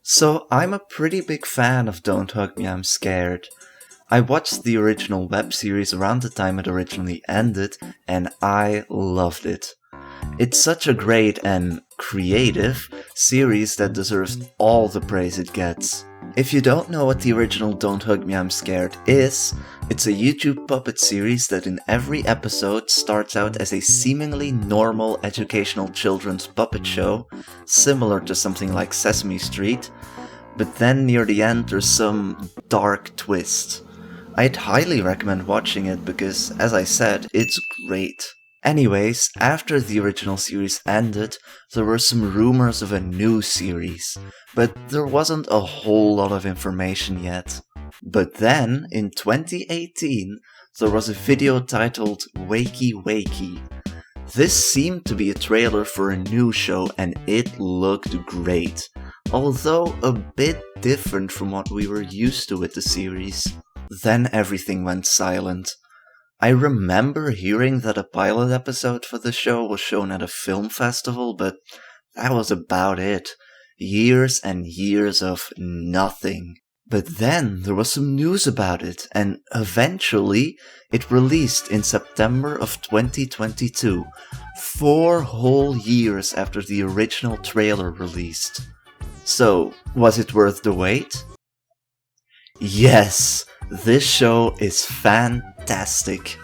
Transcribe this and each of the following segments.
So I'm a pretty big fan of Don't Hug Me, I'm Scared. I watched the original web series around the time it originally ended, and I loved it. It's such a great and creative series that deserves all the praise it gets. If you don't know what the original Don't Hug Me, I'm Scared is, it's a YouTube puppet series that in every episode starts out as a seemingly normal educational children's puppet show, similar to something like Sesame Street, but then near the end there's some dark twist. I'd highly recommend watching it because, as I said, it's great. Anyways, after the original series ended, there were some rumors of a new series, but there wasn't a whole lot of information yet. But then, in 2018, there was a video titled Wakey Wakey. This seemed to be a trailer for a new show and it looked great, although a bit different from what we were used to with the series. Then everything went silent. I remember hearing that a pilot episode for the show was shown at a film festival, but that was about it. Years and years of nothing. But then there was some news about it, and eventually it released in September of 2022, 4 whole years after the original trailer released. So, was it worth the wait? Yes! This show is fantastic.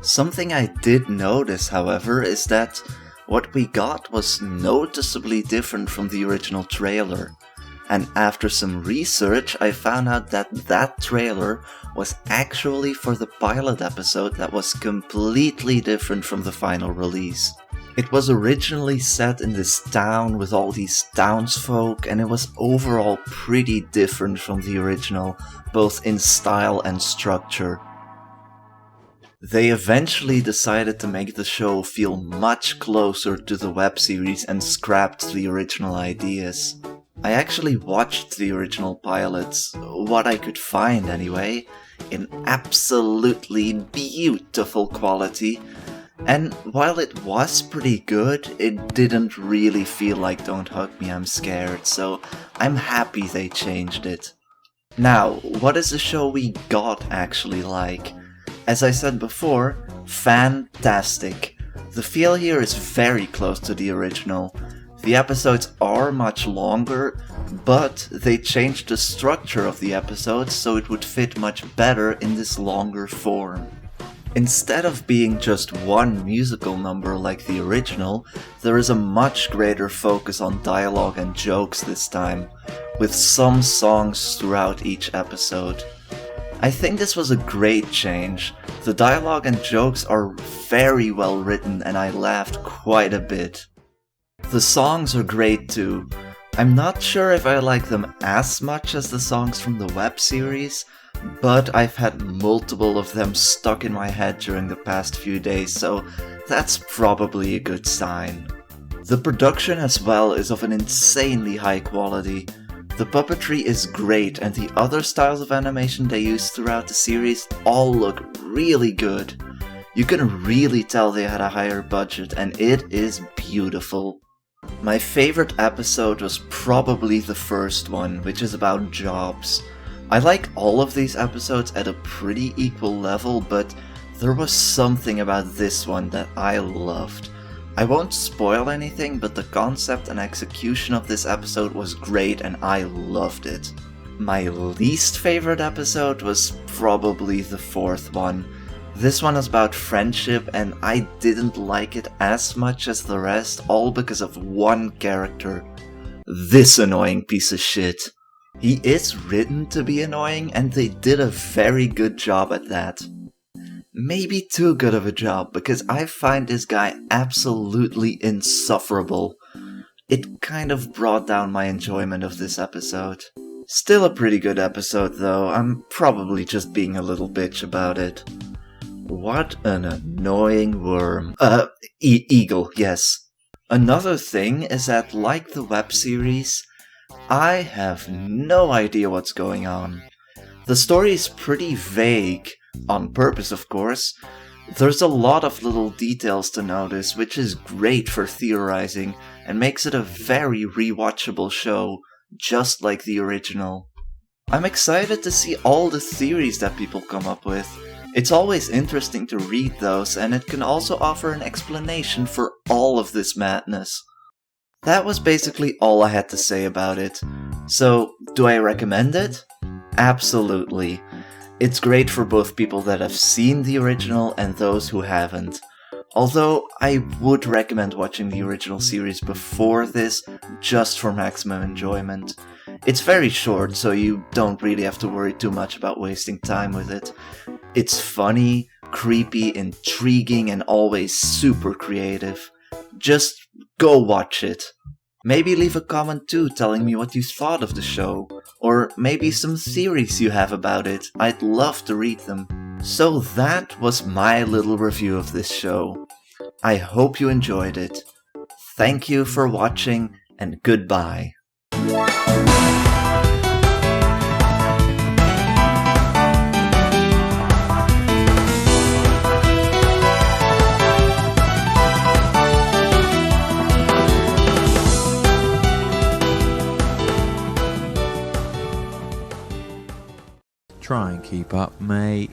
Something I did notice, however, is that what we got was noticeably different from the original trailer. And after some research, I found out that that trailer was actually for the pilot episode that was completely different from the final release. It was originally set in this town with all these townsfolk, and it was overall pretty different from the original, both in style and structure. They eventually decided to make the show feel much closer to the web series and scrapped the original ideas. I actually watched the original pilots, what I could find anyway, in absolutely beautiful quality. And while it was pretty good, it didn't really feel like Don't Hug Me, I'm Scared, so I'm happy they changed it. Now, what is the show we got actually like? As I said before, fantastic. The feel here is very close to the original. The episodes are much longer, but they changed the structure of the episodes so it would fit much better in this longer form. Instead of being just one musical number like the original, there is a much greater focus on dialogue and jokes this time, with some songs throughout each episode. I think this was a great change. The dialogue and jokes are very well written and I laughed quite a bit. The songs are great too. I'm not sure if I like them as much as the songs from the web series, but I've had multiple of them stuck in my head during the past few days, so that's probably a good sign. The production as well is of an insanely high quality. The puppetry is great and the other styles of animation they use throughout the series all look really good. You can really tell they had a higher budget and it is beautiful. My favorite episode was probably the first one, which is about jobs. I like all of these episodes at a pretty equal level, but there was something about this one that I loved. I won't spoil anything, but the concept and execution of this episode was great and I loved it. My least favorite episode was probably the fourth one. This one is about friendship and I didn't like it as much as the rest, all because of one character. This annoying piece of shit. He is written to be annoying and they did a very good job at that. Maybe too good of a job, because I find this guy absolutely insufferable. It kind of brought down my enjoyment of this episode. Still a pretty good episode though, I'm probably just being a little bitch about it. What an annoying worm. Eagle, yes. Another thing is that, like the web series, I have no idea what's going on. The story is pretty vague, on purpose of course. There's a lot of little details to notice, which is great for theorizing and makes it a very rewatchable show, just like the original. I'm excited to see all the theories that people come up with. It's always interesting to read those, and it can also offer an explanation for all of this madness. That was basically all I had to say about it. So, do I recommend it? Absolutely. It's great for both people that have seen the original and those who haven't. Although I would recommend watching the original series before this, just for maximum enjoyment. It's very short, so you don't really have to worry too much about wasting time with it. It's funny, creepy, intriguing, and always super creative. Just go watch it. Maybe leave a comment too telling me what you thought of the show, or maybe some theories you have about it. I'd love to read them. So that was my little review of this show. I hope you enjoyed it. Thank you for watching, and goodbye. Try and keep up, mate.